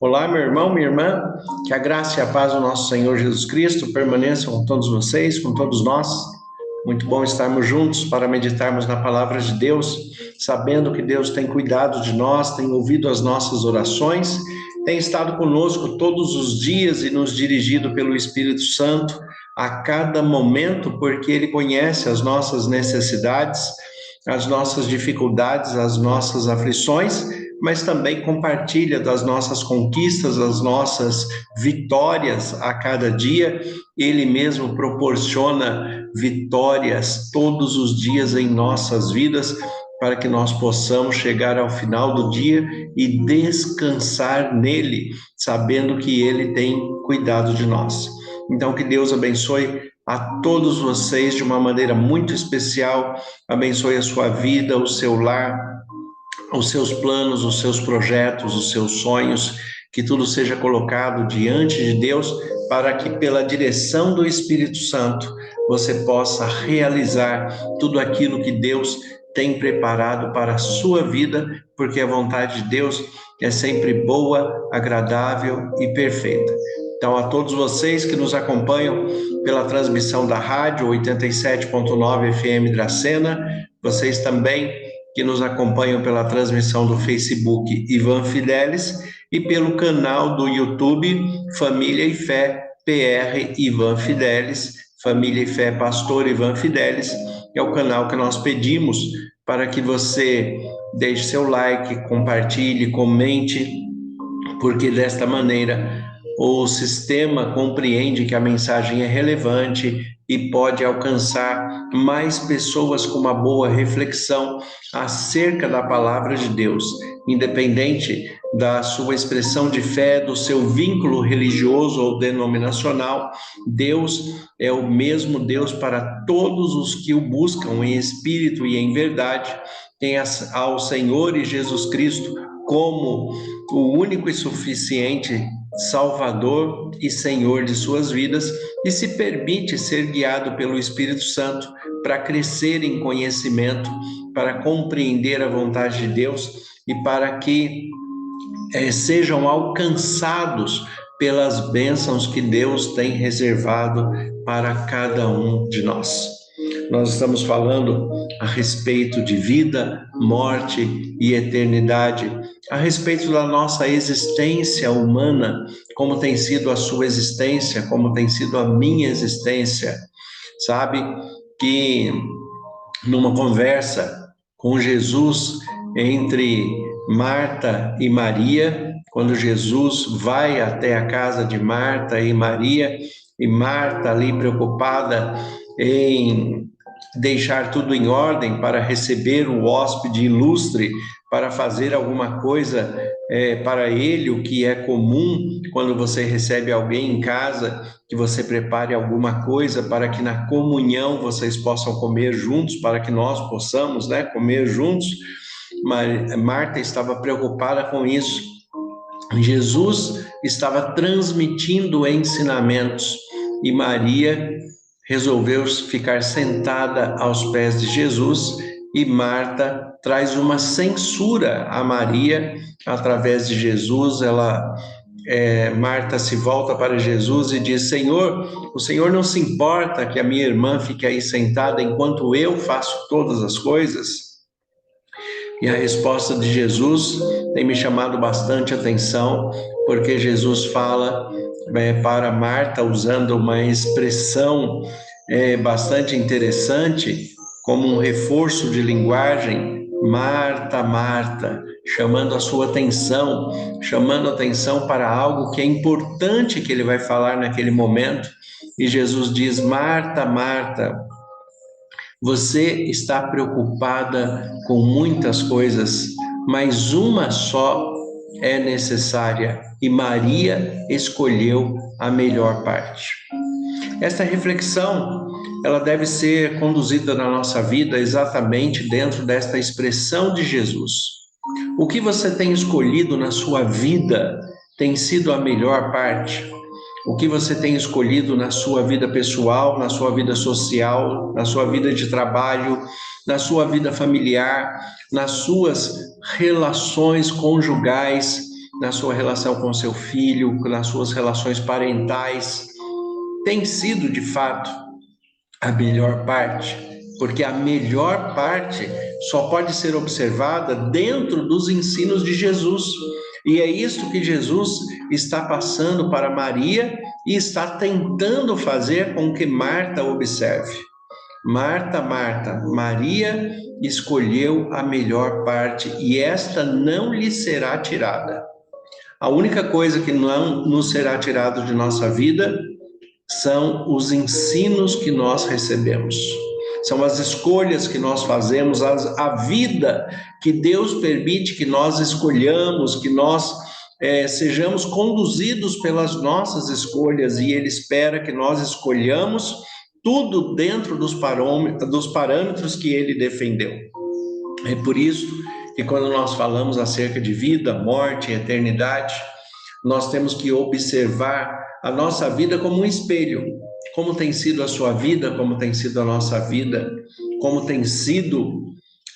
Olá, meu irmão, minha irmã, que a graça e a paz do nosso Senhor Jesus Cristo permaneçam com todos vocês, com todos nós. Muito bom estarmos juntos para meditarmos na palavra de Deus, sabendo que Deus tem cuidado de nós, tem ouvido as nossas orações, tem estado conosco todos os dias e nos dirigido pelo Espírito Santo a cada momento, porque Ele conhece as nossas necessidades, as nossas dificuldades, as nossas aflições, mas também compartilha das nossas conquistas, das nossas vitórias a cada dia. Ele mesmo proporciona vitórias todos os dias em nossas vidas, para que nós possamos chegar ao final do dia e descansar nele, sabendo que ele tem cuidado de nós. Então, que Deus abençoe a todos vocês de uma maneira muito especial, abençoe a sua vida, o seu lar, os seus planos, os seus projetos, os seus sonhos, que tudo seja colocado diante de Deus, para que pela direção do Espírito Santo você possa realizar tudo aquilo que Deus tem preparado para a sua vida, porque a vontade de Deus é sempre boa, agradável e perfeita. Então, a todos vocês que nos acompanham pela transmissão da rádio 87.9 FM Dracena, vocês também que nos acompanham pela transmissão do Facebook Ivan Fidelis e pelo canal do YouTube Família e Fé PR Ivan Fidelis, Família e Fé Pastor Ivan Fidelis, é o canal que nós pedimos para que você deixe seu like, compartilhe, comente, porque desta maneira o sistema compreende que a mensagem é relevante e pode alcançar mais pessoas com uma boa reflexão acerca da palavra de Deus, independente da sua expressão de fé, do seu vínculo religioso ou denominacional. Deus é o mesmo Deus para todos os que o buscam em espírito e em verdade. Tem ao Senhor e Jesus Cristo como o único e suficiente Salvador e Senhor de suas vidas, e se permite ser guiado pelo Espírito Santo para crescer em conhecimento, para compreender a vontade de Deus e para que sejam alcançados pelas bênçãos que Deus tem reservado para cada um de nós. Nós estamos falando a respeito de vida, morte e eternidade, a respeito da nossa existência humana, como tem sido a sua existência, como tem sido a minha existência. Sabe que numa conversa com Jesus entre Marta e Maria, quando Jesus vai até a casa de Marta e Maria, e Marta ali preocupada em deixar tudo em ordem para receber o hóspede ilustre, para fazer alguma coisa para ele, o que é comum quando você recebe alguém em casa, que você prepare alguma coisa para que na comunhão vocês possam comer juntos, para que nós possamos, comer juntos. Marta estava preocupada com isso. Jesus estava transmitindo ensinamentos e Maria resolveu ficar sentada aos pés de Jesus, e Marta traz uma censura a Maria através de Jesus. Marta se volta para Jesus e diz: Senhor, o Senhor não se importa que a minha irmã fique aí sentada enquanto eu faço todas as coisas? E a resposta de Jesus tem me chamado bastante atenção, porque Jesus fala para Marta usando uma expressão bastante interessante, como um reforço de linguagem: Marta, Marta, chamando a sua atenção, chamando a atenção para algo que é importante que ele vai falar naquele momento. E Jesus diz: Marta, Marta, você está preocupada com muitas coisas, mas uma só é necessária, e Maria escolheu a melhor parte. Esta reflexão, ela deve ser conduzida na nossa vida exatamente dentro desta expressão de Jesus. O que você tem escolhido na sua vida tem sido a melhor parte? O que você tem escolhido na sua vida pessoal, na sua vida social, na sua vida de trabalho, na sua vida familiar, nas suas relações conjugais, na sua relação com seu filho, nas suas relações parentais, tem sido de fato a melhor parte? Porque a melhor parte só pode ser observada dentro dos ensinos de Jesus. E é isso que Jesus está passando para Maria e está tentando fazer com que Marta observe. Marta, Marta, Maria escolheu a melhor parte e esta não lhe será tirada. A única coisa que não nos será tirado de nossa vida são os ensinos que nós recebemos. São as escolhas que nós fazemos, a vida que Deus permite que nós escolhamos, que nós sejamos conduzidos pelas nossas escolhas, e Ele espera que nós escolhamos tudo dentro dos parâmetros que Ele defendeu. É por isso que quando nós falamos acerca de vida, morte e eternidade, nós temos que observar a nossa vida como um espelho. Como tem sido a sua vida, como tem sido a nossa vida, como tem sido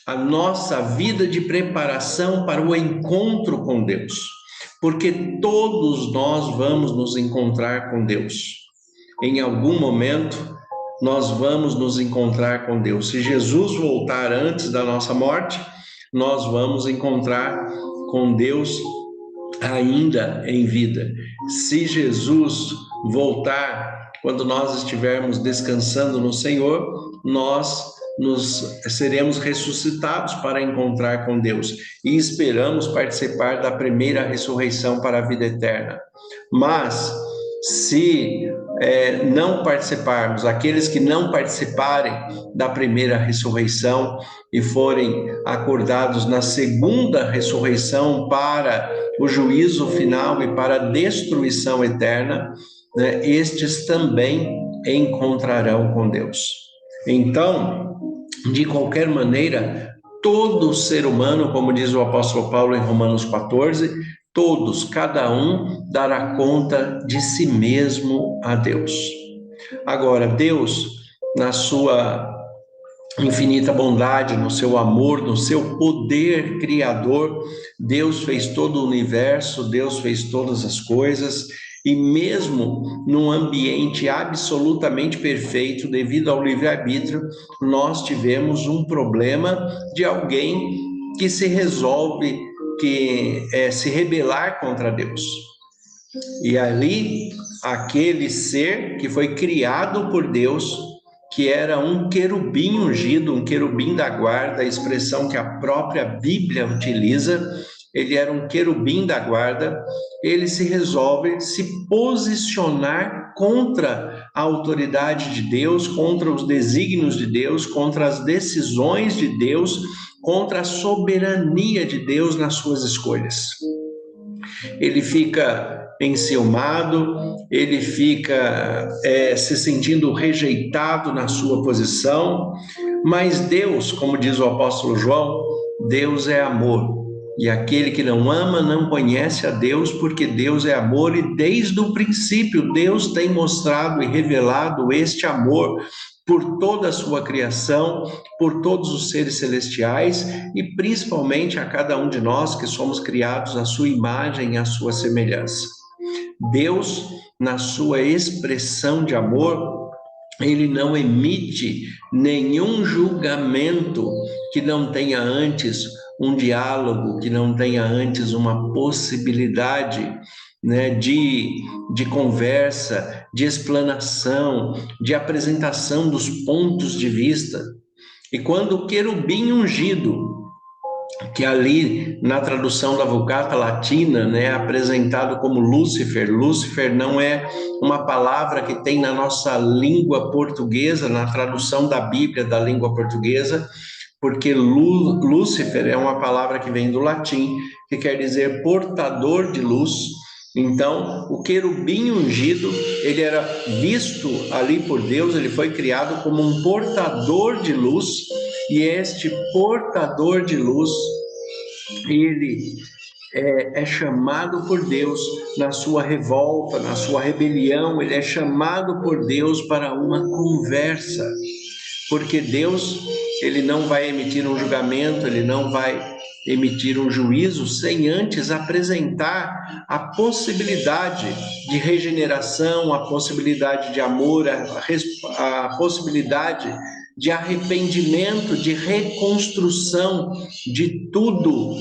a nossa vida de preparação para o encontro com Deus. Porque todos nós vamos nos encontrar com Deus. Em algum momento, nós vamos nos encontrar com Deus. Se Jesus voltar antes da nossa morte, nós vamos encontrar com Deus ainda em vida. Se Jesus voltar quando nós estivermos descansando no Senhor, nós seremos ressuscitados para encontrar com Deus e esperamos participar da primeira ressurreição para a vida eterna. Mas se não participarmos, aqueles que não participarem da primeira ressurreição e forem acordados na segunda ressurreição para o juízo final e para a destruição eterna, né, estes também encontrarão com Deus. Então, de qualquer maneira, todo ser humano, como diz o apóstolo Paulo em Romanos 14, todos, cada um, dará conta de si mesmo a Deus. Agora, Deus, na sua infinita bondade, no seu amor, no seu poder criador, Deus fez todo o universo, Deus fez todas as coisas, e mesmo num ambiente absolutamente perfeito, devido ao livre-arbítrio, nós tivemos um problema de alguém que se resolve se rebelar contra Deus. E ali, aquele ser que foi criado por Deus, que era um querubim ungido, um querubim da guarda, a expressão que a própria Bíblia utiliza, ele era um querubim da guarda, ele se resolve se posicionar contra a autoridade de Deus, contra os desígnios de Deus, contra as decisões de Deus, contra a soberania de Deus nas suas escolhas. Ele fica enciumado, ele fica se sentindo rejeitado na sua posição, mas Deus, como diz o apóstolo João, Deus é amor, e aquele que não ama não conhece a Deus, porque Deus é amor, e desde o princípio Deus tem mostrado e revelado este amor por toda a sua criação, por todos os seres celestiais e principalmente a cada um de nós que somos criados à sua imagem e à sua semelhança. Deus, na sua expressão de amor, ele não emite nenhum julgamento que não tenha antes um diálogo, que não tenha antes uma possibilidade, né, de conversa, de explanação, de apresentação dos pontos de vista. E quando o querubim ungido, que ali na tradução da Vulgata Latina, né, é apresentado como Lúcifer. Lúcifer não é uma palavra que tem na nossa língua portuguesa, na tradução da Bíblia da língua portuguesa, porque Lúcifer é uma palavra que vem do latim, que quer dizer portador de luz. Então, o querubim ungido, ele era visto ali por Deus, ele foi criado como um portador de luz, e este portador de luz, ele é chamado por Deus na sua revolta, na sua rebelião, ele é chamado por Deus para uma conversa, porque Deus, ele não vai emitir um julgamento, ele não vai emitir um juízo sem antes apresentar a possibilidade de regeneração, a possibilidade de amor, a possibilidade de arrependimento, de reconstrução de tudo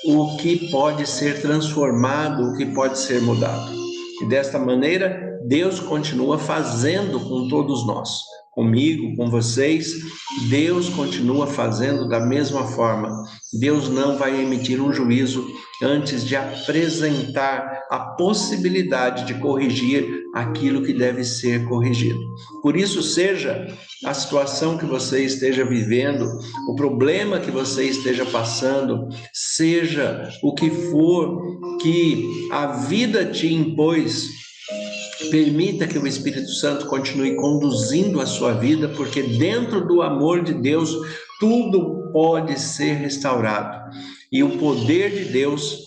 o que pode ser transformado, o que pode ser mudado. E desta maneira, Deus continua fazendo com todos nós, comigo, com vocês. Deus continua fazendo da mesma forma. Deus não vai emitir um juízo antes de apresentar a possibilidade de corrigir aquilo que deve ser corrigido. Por isso, seja a situação que você esteja vivendo, o problema que você esteja passando, seja o que for que a vida te impôs, permita que o Espírito Santo continue conduzindo a sua vida, porque dentro do amor de Deus, tudo pode ser restaurado. E o poder de Deus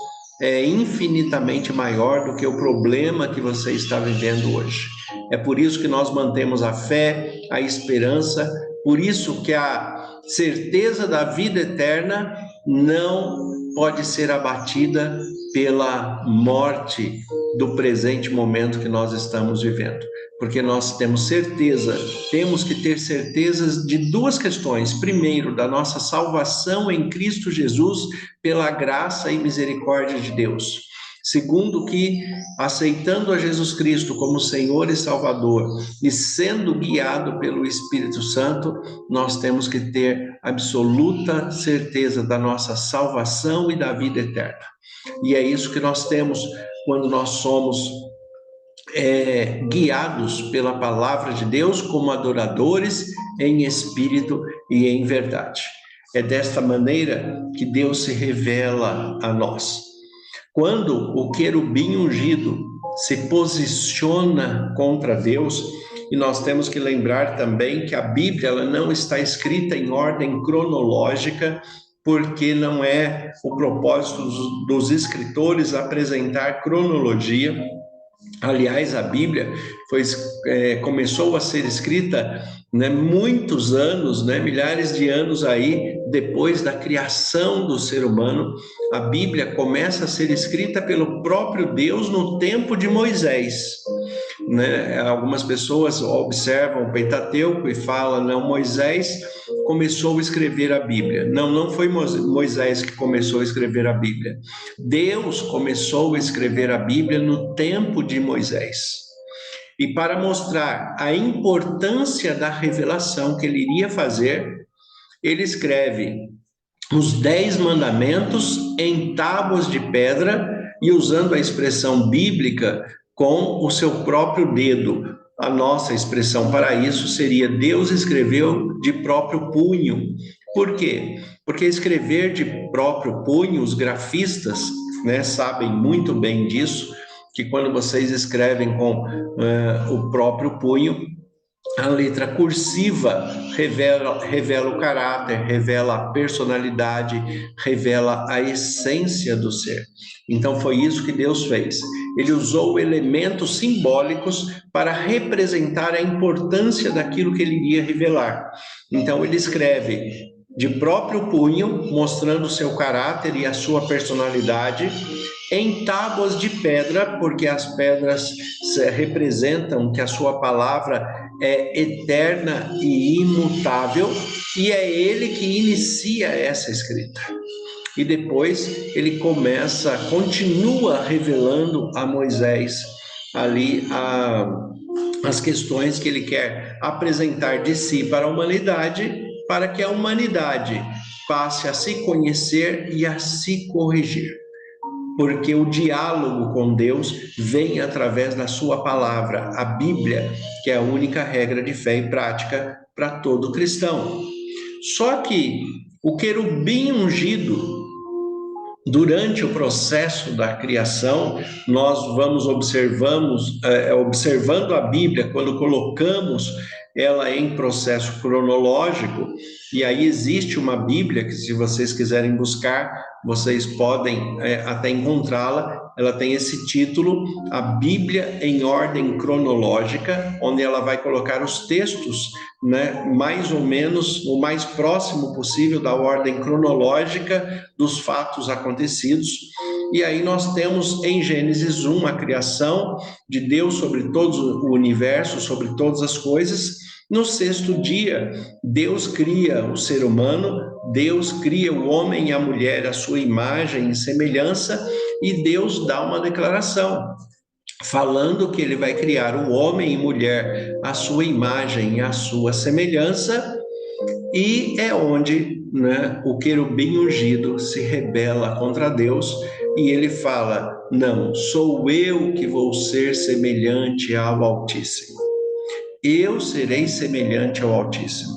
é infinitamente maior do que o problema que você está vivendo hoje. É por isso que nós mantemos a fé, a esperança, por isso que a certeza da vida eterna não pode ser abatida pela morte do presente momento que nós estamos vivendo. Porque nós temos que ter certezas de duas questões. Primeiro, da nossa salvação em Cristo Jesus, pela graça e misericórdia de Deus. Segundo, que aceitando a Jesus Cristo como Senhor e Salvador e sendo guiado pelo Espírito Santo, nós temos que ter absoluta certeza da nossa salvação e da vida eterna. E é isso que nós temos quando nós somos guiados pela palavra de Deus como adoradores em espírito e em verdade. É desta maneira que Deus se revela a nós. Quando o querubim ungido se posiciona contra Deus, e nós temos que lembrar também que a Bíblia ela não está escrita em ordem cronológica, porque não é o propósito dos escritores apresentar cronologia. Aliás, a Bíblia começou a ser escrita, muitos anos, milhares de anos aí depois da criação do ser humano. A Bíblia começa a ser escrita pelo próprio Deus no tempo de Moisés. Algumas pessoas observam o Pentateuco e falam, não, Moisés começou a escrever a Bíblia. Não foi Moisés que começou a escrever a Bíblia. Deus começou a escrever a Bíblia no tempo de Moisés. E para mostrar a importância da revelação que ele iria fazer, ele escreve os 10 mandamentos em tábuas de pedra e usando a expressão bíblica com o seu próprio dedo. A nossa expressão para isso seria: Deus escreveu de próprio punho. Por quê? Porque escrever de próprio punho, os grafistas, sabem muito bem disso, que quando vocês escrevem com o próprio punho, a letra cursiva revela o caráter, revela a personalidade, revela a essência do ser. Então foi isso que Deus fez. Ele usou elementos simbólicos para representar a importância daquilo que ele iria revelar. Então ele escreve de próprio punho, mostrando o seu caráter e a sua personalidade, em tábuas de pedra, porque as pedras representam que a sua palavra é eterna e imutável, e é ele que inicia essa escrita. E depois ele continua revelando a Moisés ali as questões que ele quer apresentar de si para a humanidade, para que a humanidade passe a se conhecer e a se corrigir. Porque o diálogo com Deus vem através da sua palavra, a Bíblia, que é a única regra de fé e prática para todo cristão. Só que o querubim ungido, durante o processo da criação, nós vamos observando a Bíblia, quando colocamos ela em processo cronológico, E aí existe uma Bíblia que, se vocês quiserem buscar, vocês podem até encontrá-la. Ela tem esse título, A Bíblia em Ordem Cronológica, onde ela vai colocar os textos, né, mais ou menos o mais próximo possível da ordem cronológica dos fatos acontecidos. E aí nós temos em Gênesis 1 a criação de Deus sobre todo o universo, sobre todas as coisas. No sexto dia, Deus cria o ser humano, Deus cria o homem e a mulher à sua imagem e semelhança, e Deus dá uma declaração, falando que ele vai criar o homem e mulher à sua imagem e à sua semelhança, e é onde, né, o querubim ungido se rebela contra Deus, e ele fala: não, sou eu que vou ser semelhante ao Altíssimo. Eu serei semelhante ao Altíssimo.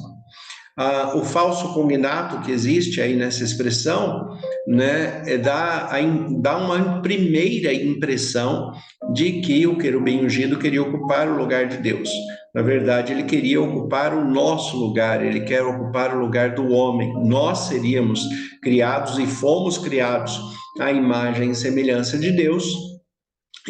O falso cognato que existe aí nessa expressão, né, dá uma primeira impressão de que o querubim ungido queria ocupar o lugar de Deus. Na verdade, ele queria ocupar o nosso lugar, ele quer ocupar o lugar do homem. Nós seríamos criados e fomos criados à imagem e semelhança de Deus.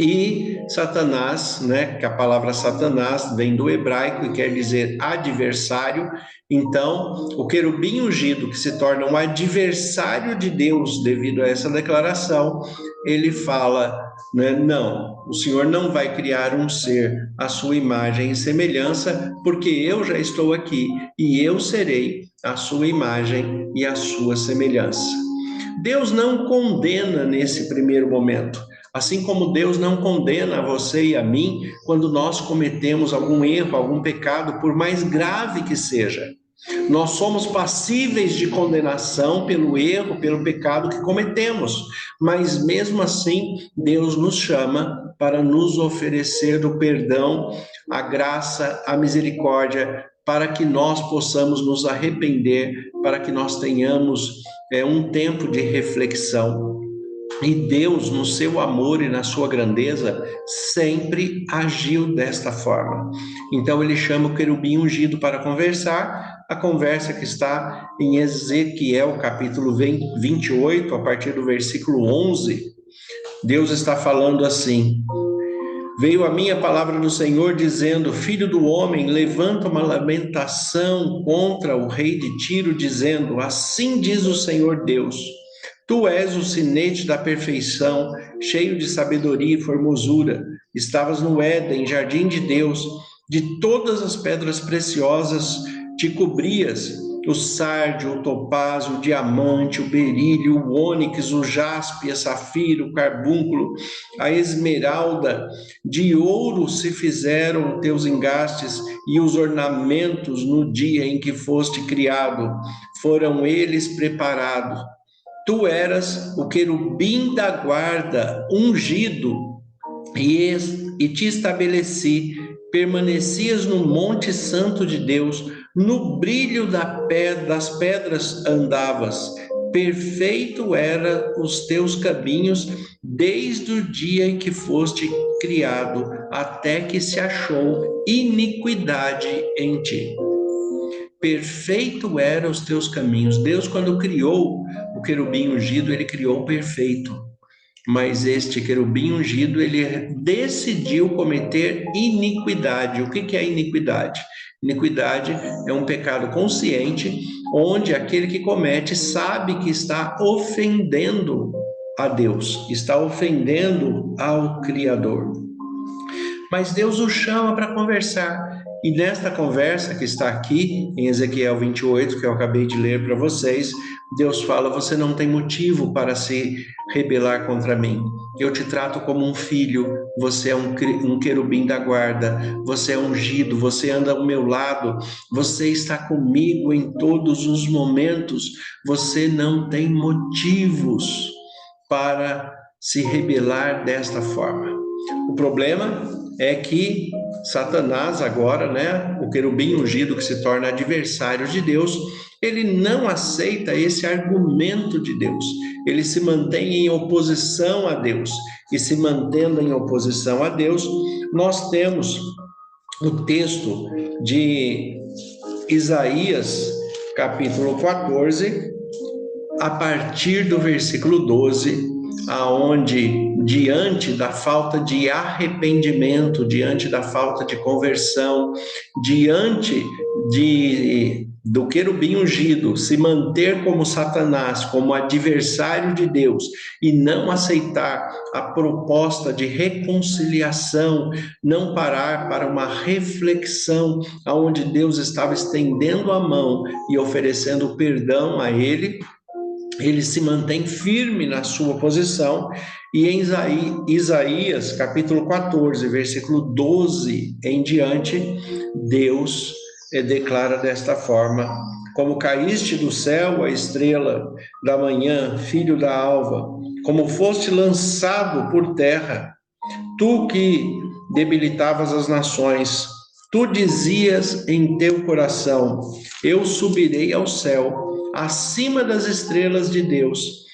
E Satanás, né, que a palavra Satanás vem do hebraico e quer dizer adversário. Então, o querubim ungido, que se torna um adversário de Deus devido a essa declaração, ele fala, né, não, o Senhor não vai criar um ser à sua imagem e semelhança, porque eu já estou aqui e eu serei a sua imagem e a sua semelhança. Deus não condena nesse primeiro momento. Assim como Deus não condena a você e a mim quando nós cometemos algum erro, algum pecado, por mais grave que seja. Nós somos passíveis de condenação pelo erro, pelo pecado que cometemos, mas mesmo assim Deus nos chama para nos oferecer o perdão, a graça, a misericórdia, para que nós possamos nos arrepender, para que nós tenhamos um tempo de reflexão. E Deus, no seu amor e na sua grandeza, sempre agiu desta forma. Então ele chama o querubim ungido para conversar, a conversa que está em Ezequiel, capítulo 28, a partir do versículo 11. Deus está falando assim: veio a minha palavra do Senhor dizendo: filho do homem, levanta uma lamentação contra o rei de Tiro, dizendo: assim diz o Senhor Deus, tu és o sinete da perfeição, cheio de sabedoria e formosura. Estavas no Éden, jardim de Deus. De todas as pedras preciosas te cobrias: o sárdio, o topázio, o diamante, o berílio, o ônix, o jaspe, o safiro, o carbúnculo, a esmeralda. De ouro se fizeram teus engastes, e os ornamentos no dia em que foste criado, foram eles preparados. Tu eras o querubim da guarda, ungido, e te estabeleci, permanecias no monte santo de Deus, no brilho das pedras andavas, perfeito eram os teus caminhos, desde o dia em que foste criado, até que se achou iniquidade em ti. Perfeito eram os teus caminhos. Deus, quando criou o querubim ungido, ele criou perfeito. Mas este querubim ungido, ele decidiu cometer iniquidade. O que é iniquidade? Iniquidade é um pecado consciente, onde aquele que comete sabe que está ofendendo a Deus, está ofendendo ao Criador. Mas Deus o chama para conversar. E nesta conversa que está aqui em Ezequiel 28, que eu acabei de ler para vocês, Deus fala: você não tem motivo para se rebelar contra mim. Eu te trato como um filho, você é um querubim da guarda, você é ungido, você anda ao meu lado, você está comigo em todos os momentos, você não tem motivos para se rebelar desta forma. O problema é que Satanás agora, né, o querubim ungido que se torna adversário de Deus, ele não aceita esse argumento de Deus. Ele se mantém em oposição a Deus. E se mantendo em oposição a Deus, nós temos o texto de Isaías, capítulo 14, a partir do versículo 12, aonde, diante da falta de arrependimento, diante da falta de conversão, diante do querubim ungido se manter como Satanás, como adversário de Deus, e não aceitar a proposta de reconciliação, não parar para uma reflexão, aonde Deus estava estendendo a mão e oferecendo perdão a ele se mantém firme na sua posição, e em Isaías, capítulo 14, versículo 12 em diante, Deus declara desta forma: como caíste do céu, a estrela da manhã, filho da alva, como foste lançado por terra, tu que debilitavas as nações, tu dizias em teu coração: eu subirei ao céu, acima das estrelas de Deus,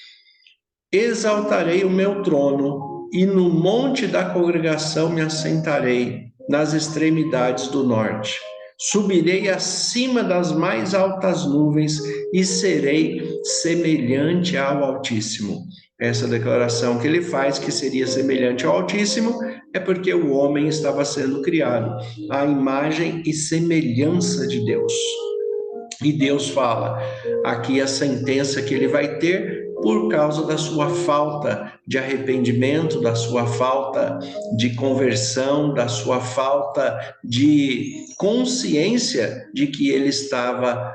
exaltarei o meu trono, e no monte da congregação me assentarei, nas extremidades do norte. Subirei acima das mais altas nuvens e serei semelhante ao Altíssimo. Essa declaração que ele faz, que seria semelhante ao Altíssimo, é porque o homem estava sendo criado à imagem e semelhança de Deus. E Deus fala aqui a sentença que ele vai ter por causa da sua falta de arrependimento, da sua falta de conversão, da sua falta de consciência de que ele estava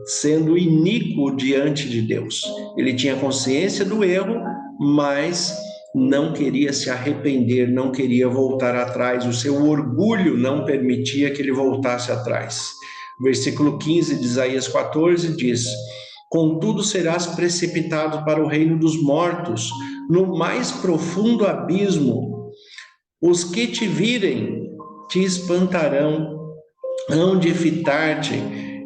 sendo iníquo diante de Deus. Ele tinha consciência do erro, mas não queria se arrepender, não queria voltar atrás. O seu orgulho não permitia que ele voltasse atrás. Versículo 15 de Isaías 14 diz: contudo serás precipitado para o reino dos mortos, no mais profundo abismo. Os que te virem te espantarão, hão de fitar-te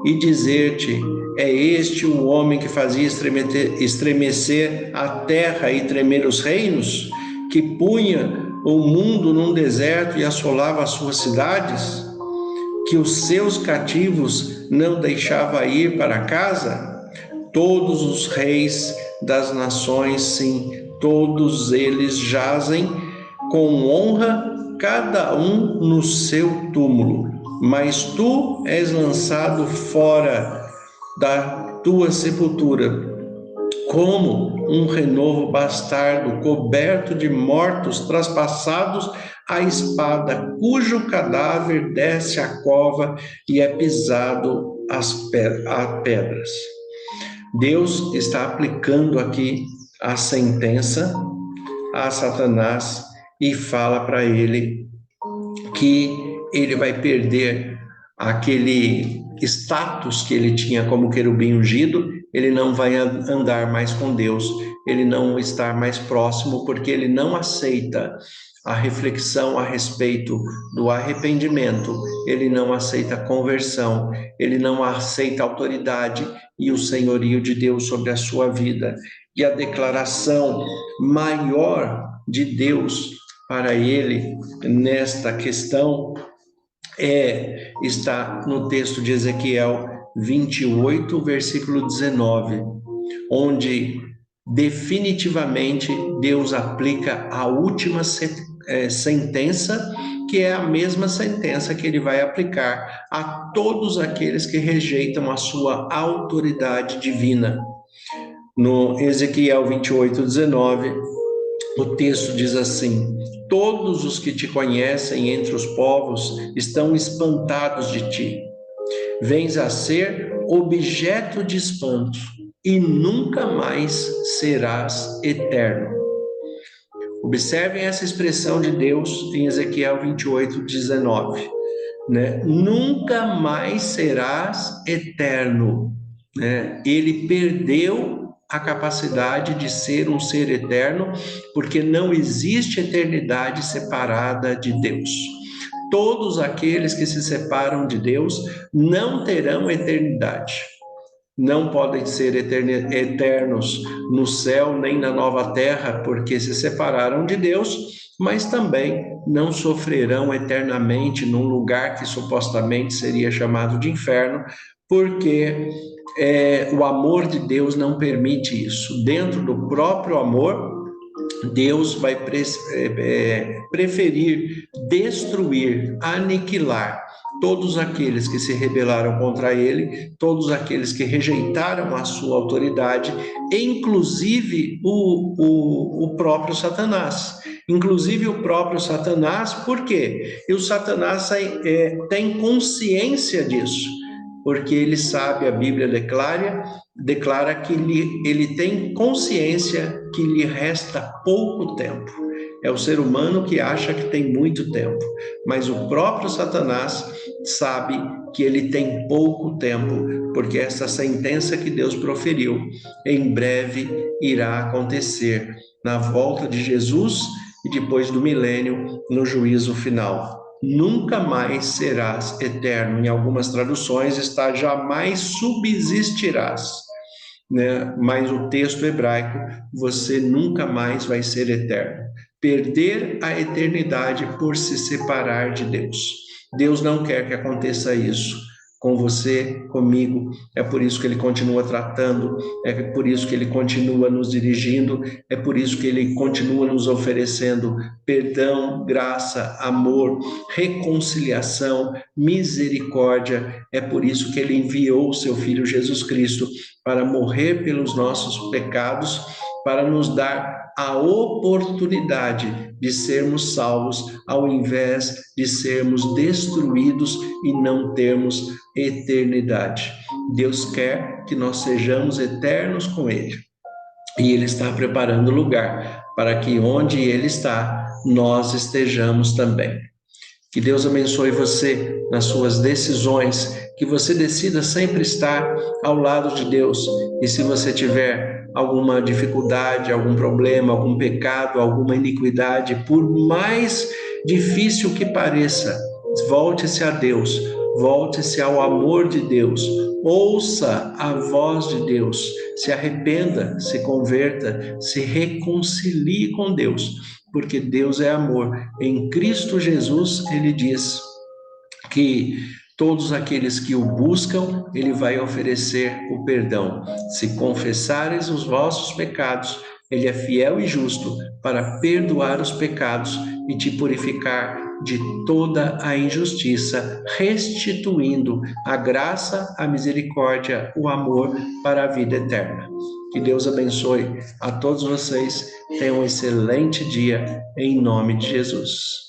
e dizer-te: é este o homem que fazia estremecer a terra e tremer os reinos, que punha o mundo num deserto e assolava as suas cidades? Que os seus cativos não deixava ir para casa? Todos os reis das nações, sim, todos eles jazem com honra, cada um no seu túmulo. Mas tu és lançado fora da tua sepultura, como um renovo bastardo, coberto de mortos, traspassados a espada, cujo cadáver desce à cova e é pisado a pedras. Deus está aplicando aqui a sentença a Satanás e fala para ele que ele vai perder aquele status que ele tinha como querubim ungido, ele não vai andar mais com Deus, ele não está mais próximo, porque ele não aceita a reflexão a respeito do arrependimento, ele não aceita a conversão, ele não aceita a autoridade e o senhorio de Deus sobre a sua vida. E a declaração maior de Deus para ele nesta questão está no texto de Ezequiel 28, versículo 19, onde definitivamente Deus aplica a última sentença, que é a mesma sentença que ele vai aplicar a todos aqueles que rejeitam a sua autoridade divina. No Ezequiel 28, 19, o texto diz assim: todos os que te conhecem entre os povos estão espantados de ti. Vens a ser objeto de espanto e nunca mais serás eterno. Observem essa expressão de Deus em Ezequiel 28, 19. Né? Nunca mais serás eterno. Né? Ele perdeu a capacidade de ser um ser eterno, porque não existe eternidade separada de Deus. Todos aqueles que se separam de Deus não terão eternidade. Não podem ser eternos no céu nem na nova terra, porque se separaram de Deus, mas também não sofrerão eternamente num lugar que supostamente seria chamado de inferno, porque o amor de Deus não permite isso. Dentro do próprio amor, Deus vai preferir destruir, aniquilar todos aqueles que se rebelaram contra ele, todos aqueles que rejeitaram a sua autoridade, inclusive o próprio Satanás. Inclusive o próprio Satanás, por quê? E o Satanás tem consciência disso, porque ele sabe, a Bíblia declara que ele tem consciência que lhe resta pouco tempo. É o ser humano que acha que tem muito tempo, mas o próprio Satanás sabe que ele tem pouco tempo, porque essa sentença que Deus proferiu em breve irá acontecer na volta de Jesus e depois do milênio, no juízo final. Nunca mais serás eterno. Em algumas traduções está jamais subsistirás, né? Mas o texto hebraico, você nunca mais vai ser eterno. Perder a eternidade por se separar de Deus. Deus não quer que aconteça isso com você, comigo. É por isso que ele continua tratando, é por isso que ele continua nos dirigindo, é por isso que ele continua nos oferecendo perdão, graça, amor, reconciliação, misericórdia. É por isso que ele enviou o seu Filho Jesus Cristo para morrer pelos nossos pecados, para nos dar a oportunidade de sermos salvos, ao invés de sermos destruídos e não termos eternidade. Deus quer que nós sejamos eternos com Ele. E Ele está preparando lugar para que onde Ele está, nós estejamos também. Que Deus abençoe você nas suas decisões, que você decida sempre estar ao lado de Deus. E se você tiver alguma dificuldade, algum problema, algum pecado, alguma iniquidade, por mais difícil que pareça, volte-se a Deus, volte-se ao amor de Deus, ouça a voz de Deus, se arrependa, se converta, se reconcilie com Deus, porque Deus é amor. Em Cristo Jesus, ele diz que todos aqueles que o buscam, ele vai oferecer o perdão. Se confessares os vossos pecados, ele é fiel e justo para perdoar os pecados e te purificar de toda a injustiça, restituindo a graça, a misericórdia, o amor para a vida eterna. Que Deus abençoe a todos vocês. Tenham um excelente dia, em nome de Jesus.